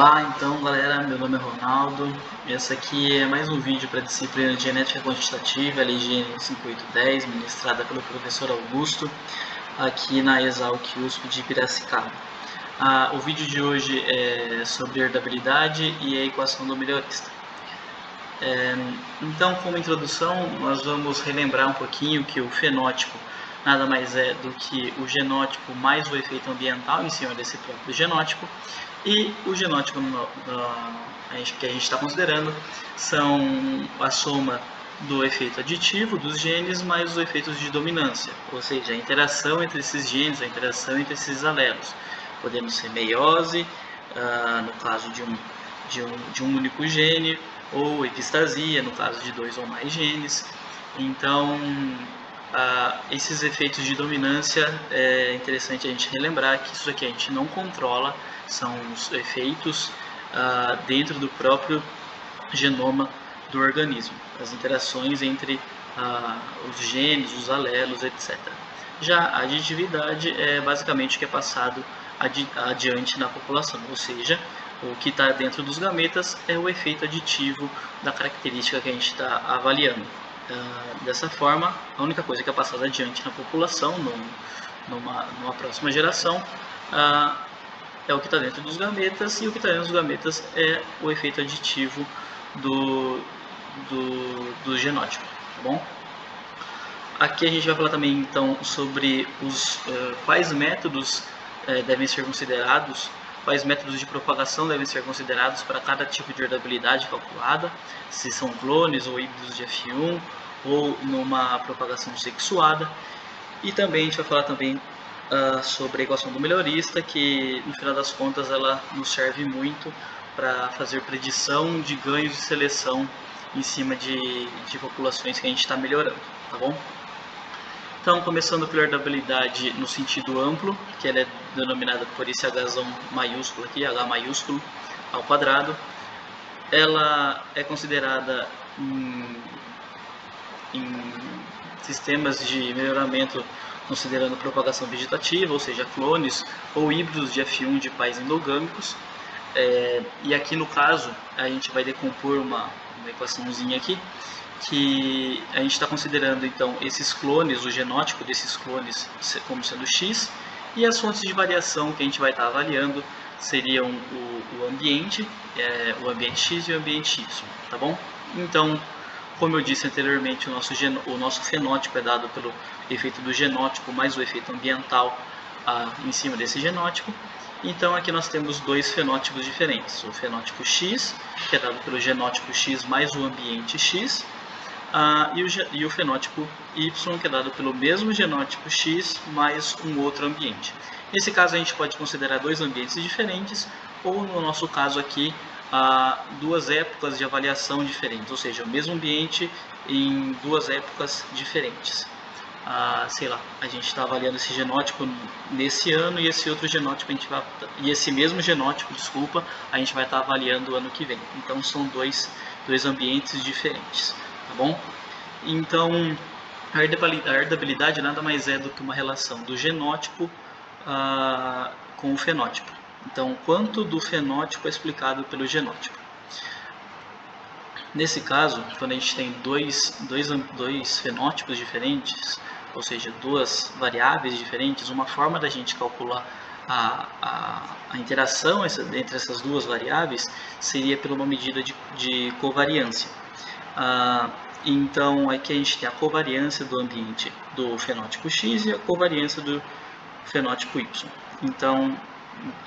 Olá, então galera, meu nome é Ronaldo. Esse aqui é mais um vídeo para a disciplina de Genética Quantitativa, LGN 5810, ministrada pelo professor Augusto, aqui na Exalc USP de Piracicaba. O vídeo de hoje é sobre herdabilidade e a equação do melhorista. Então, como introdução, nós vamos relembrar um pouquinho que o fenótipo nada mais é do que o genótipo mais o efeito ambiental em cima desse próprio genótipo, e o genótipo que a gente está considerando são a soma do efeito aditivo dos genes mais os efeitos de dominância, ou seja, a interação entre esses genes, a interação entre esses alelos. Podemos ser meiose, no caso de um único gene, ou epistasia, no caso de dois ou mais genes. Então, esses efeitos de dominância, é interessante a gente relembrar que isso aqui a gente não controla, são os efeitos dentro do próprio genoma do organismo, as interações entre os genes, os alelos, etc. Já a aditividade é basicamente o que é passado adiante na população, ou seja, o que está dentro dos gametas é o efeito aditivo da característica que a gente está avaliando. Dessa forma, a única coisa que é passada adiante na população, numa próxima geração, é o que está dentro dos gametas, e o que está dentro dos gametas é o efeito aditivo do genótipo, tá bom? Aqui a gente vai falar também então sobre quais métodos devem ser considerados, quais métodos de propagação devem ser considerados para cada tipo de herdabilidade calculada, se são clones ou híbridos de F1 ou numa propagação sexuada. E também a gente vai falar também sobre a equação do melhorista, que no final das contas ela nos serve muito para fazer predição de ganhos de seleção em cima de populações que a gente está melhorando, tá bom? Então, começando pela herdabilidade no sentido amplo, que ela é denominada por esse Hzão maiúsculo aqui, H maiúsculo ao quadrado. Ela é considerada em sistemas de melhoramento considerando propagação vegetativa, ou seja, clones ou híbridos de F1 de pais endogâmicos. E aqui no caso, a gente vai decompor uma equaçãozinha aqui, que a gente está considerando então esses clones, o genótipo desses clones como sendo X, e as fontes de variação que a gente vai estar avaliando seriam o ambiente X e o ambiente Y, tá bom? Então, como eu disse anteriormente, o nosso fenótipo é dado pelo efeito do genótipo mais o efeito ambiental em cima desse genótipo. Então aqui nós temos dois fenótipos diferentes, o fenótipo X, que é dado pelo genótipo X mais o ambiente X, e o fenótipo Y, que é dado pelo mesmo genótipo X mais um outro ambiente. Nesse caso a gente pode considerar dois ambientes diferentes, ou no nosso caso aqui, duas épocas de avaliação diferentes, ou seja, o mesmo ambiente em duas épocas diferentes. Sei lá, a gente está avaliando esse genótipo nesse ano e esse outro genótipo esse mesmo genótipo, desculpa, a gente vai estar avaliando o ano que vem. Então são dois ambientes diferentes, tá bom? Então a herdabilidade nada mais é do que uma relação do genótipo com o fenótipo. Então, quanto do fenótipo é explicado pelo genótipo? Nesse caso, quando a gente tem dois fenótipos diferentes, ou seja, duas variáveis diferentes, uma forma da gente calcular a interação entre essas duas variáveis seria por uma medida de covariância. Então, aqui a gente tem a covariância do ambiente do fenótipo X e a covariância do fenótipo Y. Então,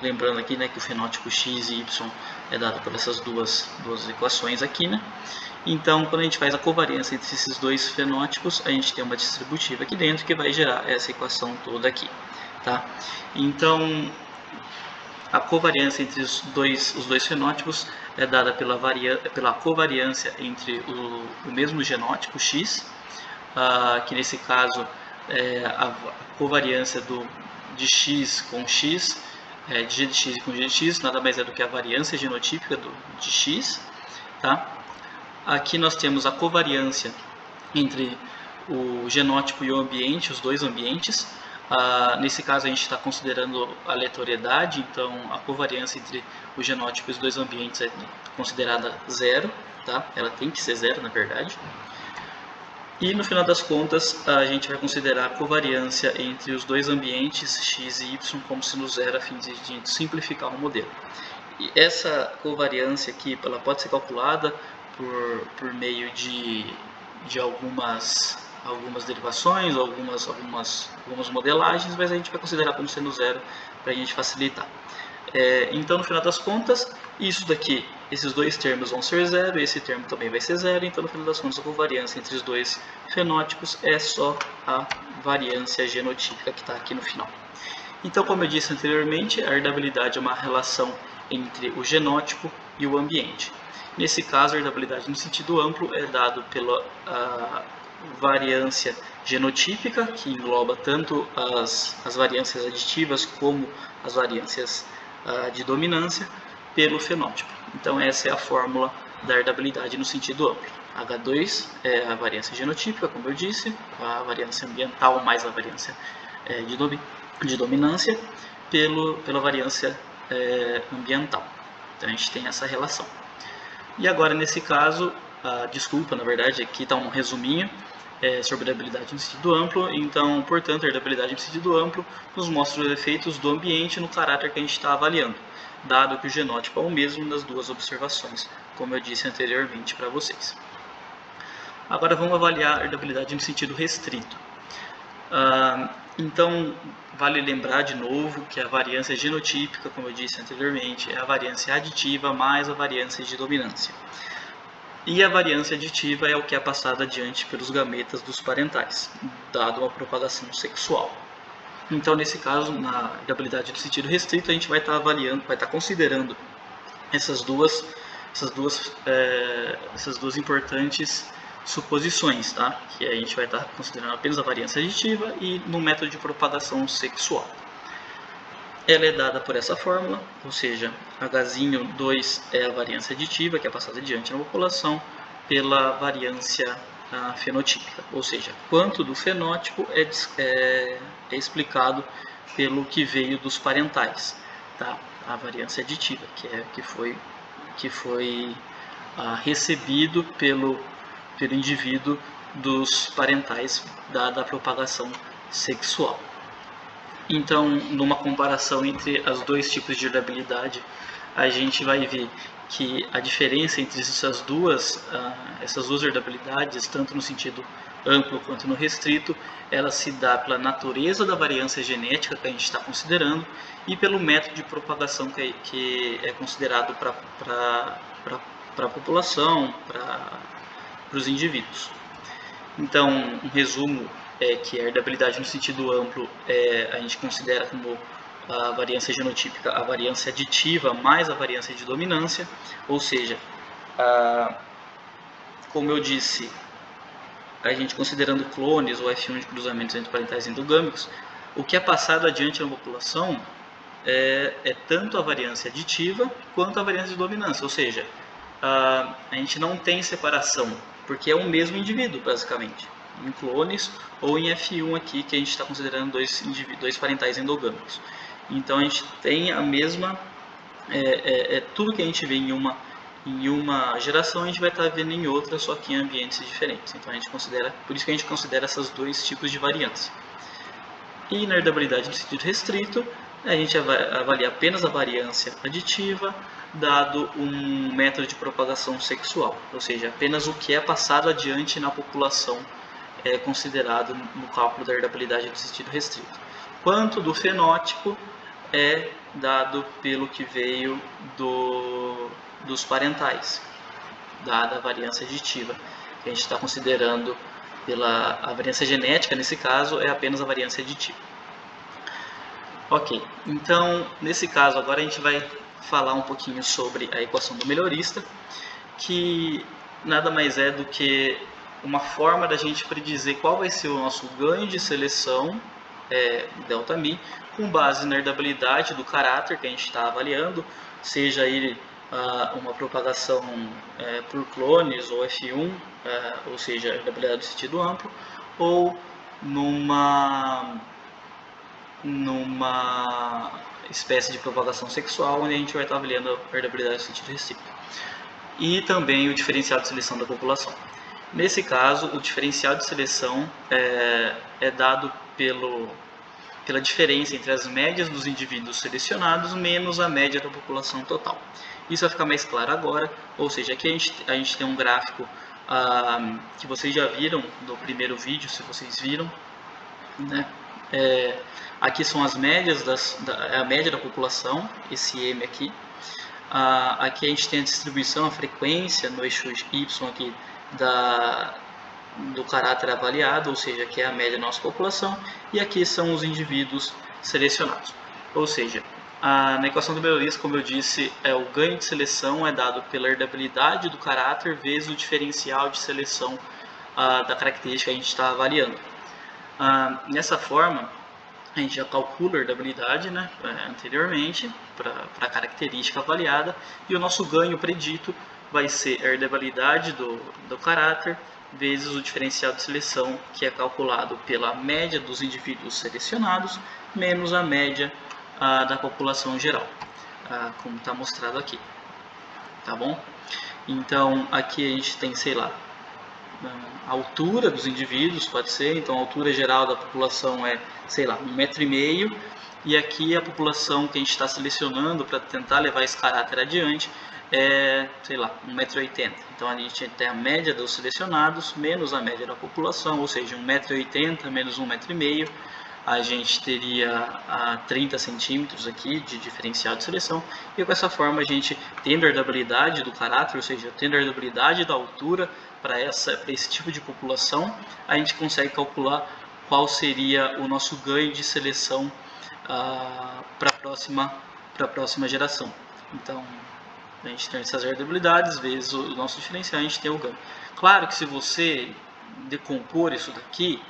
lembrando aqui, né, que o fenótipo X e Y é dado por essas duas equações aqui, né? Então, quando a gente faz a covariância entre esses dois fenótipos, a gente tem uma distributiva aqui dentro que vai gerar essa equação toda aqui, tá? Então, a covariância entre os dois fenótipos é dada pela covariância entre o mesmo genótipo X, que nesse caso é a covariância de X com X, de G de X com G de X, nada mais é do que a variância genotípica de X, tá? Aqui nós temos a covariância entre o genótipo e o ambiente, os dois ambientes. Nesse caso a gente está considerando a aleatoriedade, então a covariância entre o genótipo e os dois ambientes é considerada zero, tá? Ela tem que ser zero, na verdade. E no final das contas a gente vai considerar a covariância entre os dois ambientes x e y como sendo zero a fim de simplificar o modelo. E essa covariância aqui ela pode ser calculada por meio de algumas derivações, algumas modelagens, mas a gente vai considerar como sendo zero para a gente facilitar. Então, no final das contas, isso daqui, esses dois termos vão ser zero, esse termo também vai ser zero, então no final das contas a covariância entre os dois fenótipos é só a variância genotípica que está aqui no final. Então, como eu disse anteriormente, a herdabilidade é uma relação entre o genótipo e o ambiente. Nesse caso, a herdabilidade no sentido amplo é dado pela variância genotípica, que engloba tanto as variâncias aditivas como as variâncias de dominância, pelo fenótipo. Então, essa é a fórmula da herdabilidade no sentido amplo. H2 é a variância genotípica, como eu disse, a variância ambiental mais a variância de dominância pela variância ambiental. Então a gente tem essa relação. E agora nesse caso, desculpa, na verdade aqui está um resuminho sobre a herdabilidade no sentido amplo. Então, portanto, a herdabilidade no sentido amplo nos mostra os efeitos do ambiente no caráter que a gente está avaliando, dado que o genótipo é o mesmo nas duas observações, como eu disse anteriormente para vocês. Agora vamos avaliar a herdabilidade no sentido restrito. Então, vale lembrar de novo que a variância genotípica, como eu disse anteriormente, é a variância aditiva mais a variância de dominância. E a variância aditiva é o que é passado adiante pelos gametas dos parentais, dado a propagação sexual. Então, nesse caso, na herdabilidade no sentido restrito, a gente vai estar avaliando, vai estar considerando essas duas importantes suposições, tá? Que a gente vai estar considerando apenas a variância aditiva e no método de propagação sexual. Ela é dada por essa fórmula, ou seja, H2 é a variância aditiva, que é passada adiante na população, pela variância fenotípica, ou seja, quanto do fenótipo é explicado pelo que veio dos parentais, tá? A variância aditiva, que foi recebido pelo indivíduo dos parentais dada a propagação sexual. Então, numa comparação entre os dois tipos de herdabilidade, a gente vai ver que a diferença entre essas duas herdabilidades, tanto no sentido amplo quanto no restrito, ela se dá pela natureza da variância genética que a gente está considerando e pelo método de propagação que é considerado para a população, para os indivíduos. Então, um resumo é que a herdabilidade no sentido amplo a gente considera como a variância genotípica a variância aditiva mais a variância de dominância, ou seja, como eu disse, a gente considerando clones ou F1 de cruzamentos entre parentais endogâmicos, o que é passado adiante na população é tanto a variância aditiva quanto a variância de dominância, ou seja, a gente não tem separação, porque é o mesmo indivíduo, basicamente, em clones ou em F1 aqui, que a gente está considerando dois parentais endogâmicos. Então a gente tem a mesma, tudo que a gente vê em uma geração, a gente vai estar vendo em outra, só que em ambientes diferentes. Então a gente considera, por isso que a gente considera esses dois tipos de variância. E na herdabilidade no sentido restrito, a gente avalia apenas a variância aditiva, dado um método de propagação sexual, ou seja, apenas o que é passado adiante na população é considerado no cálculo da herdabilidade no sentido restrito. Quanto do fenótipo é dado pelo que veio dos parentais, dada a variância aditiva, que a gente está considerando a variância genética, nesse caso, é apenas a variância aditiva. Ok, então, nesse caso, agora a gente vai falar um pouquinho sobre a equação do melhorista, que nada mais é do que uma forma da gente predizer qual vai ser o nosso ganho de seleção, ΔMi, com base na herdabilidade do caráter que a gente está avaliando, seja ele uma propagação por clones ou F1, ou seja, herdabilidade no sentido amplo, ou numa numa espécie de propagação sexual, onde a gente vai estar avaliando a herdabilidade do sentido recíproco. E também o diferencial de seleção da população. Nesse caso, o diferencial de seleção é dado pela diferença entre as médias dos indivíduos selecionados menos a média da população total. Isso vai ficar mais claro agora, ou seja, aqui a gente tem um gráfico que vocês já viram no primeiro vídeo, se vocês viram, né? Aqui são as médias, a média da população, esse M aqui. Aqui a gente tem a distribuição, a frequência no eixo Y aqui do caráter avaliado, ou seja, que é a média da nossa população, e aqui são os indivíduos selecionados. Ou seja, na equação do melhorista, como eu disse, o ganho de seleção é dado pela herdabilidade do caráter vezes o diferencial de seleção da característica que a gente está avaliando. Nessa forma, a gente já calcula a herdabilidade, né, anteriormente para a característica avaliada, e o nosso ganho predito vai ser a herdabilidade do caráter vezes o diferencial de seleção, que é calculado pela média dos indivíduos selecionados menos a média da população geral, como está mostrado aqui, tá bom? Então aqui a gente tem, sei lá, a altura dos indivíduos, pode ser, então a altura geral da população é, sei lá, 1,5 m, e aqui a população que a gente está selecionando para tentar levar esse caráter adiante é, sei lá, 1,80 m. Então a gente tem a média dos selecionados menos a média da população, ou seja, 1,80 m menos 1,5 m, a gente teria 30 centímetros aqui de diferencial de seleção, e com essa forma a gente, tendo a herdabilidade do caráter, ou seja, tendo a herdabilidade da altura para esse tipo de população, a gente consegue calcular qual seria o nosso ganho de seleção para a próxima geração. Então, a gente tem essas herdabilidades vezes o nosso diferencial, a gente tem o ganho. Claro que se você decompor isso daqui,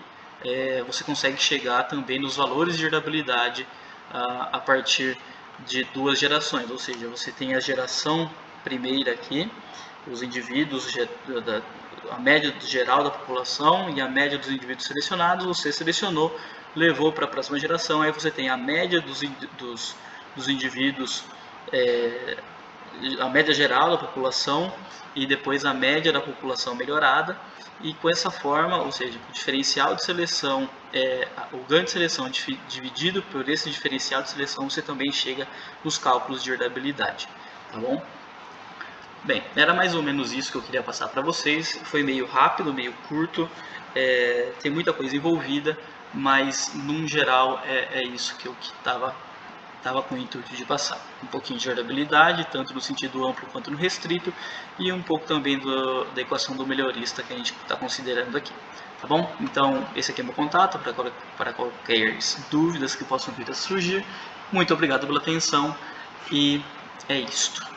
você consegue chegar também nos valores de herdabilidade a partir de 2 gerações, ou seja, você tem a geração primeira aqui, os indivíduos, a média geral da população e a média dos indivíduos selecionados, você selecionou, levou para a próxima geração, aí você tem a média dos indivíduos, a média geral da população e depois a média da população melhorada, e com essa forma, ou seja, o diferencial de seleção, o ganho de seleção dividido por esse diferencial de seleção, você também chega nos cálculos de herdabilidade, tá bom? Bem, era mais ou menos isso que eu queria passar para vocês. Foi meio rápido, meio curto, tem muita coisa envolvida, mas num geral é isso que eu estava com o intuito de passar. Um pouquinho de herdabilidade, tanto no sentido amplo quanto no restrito, e um pouco também da equação do melhorista que a gente está considerando aqui. Tá bom? Então, esse aqui é meu contato para qualquer dúvidas que possam vir a surgir. Muito obrigado pela atenção e é isto.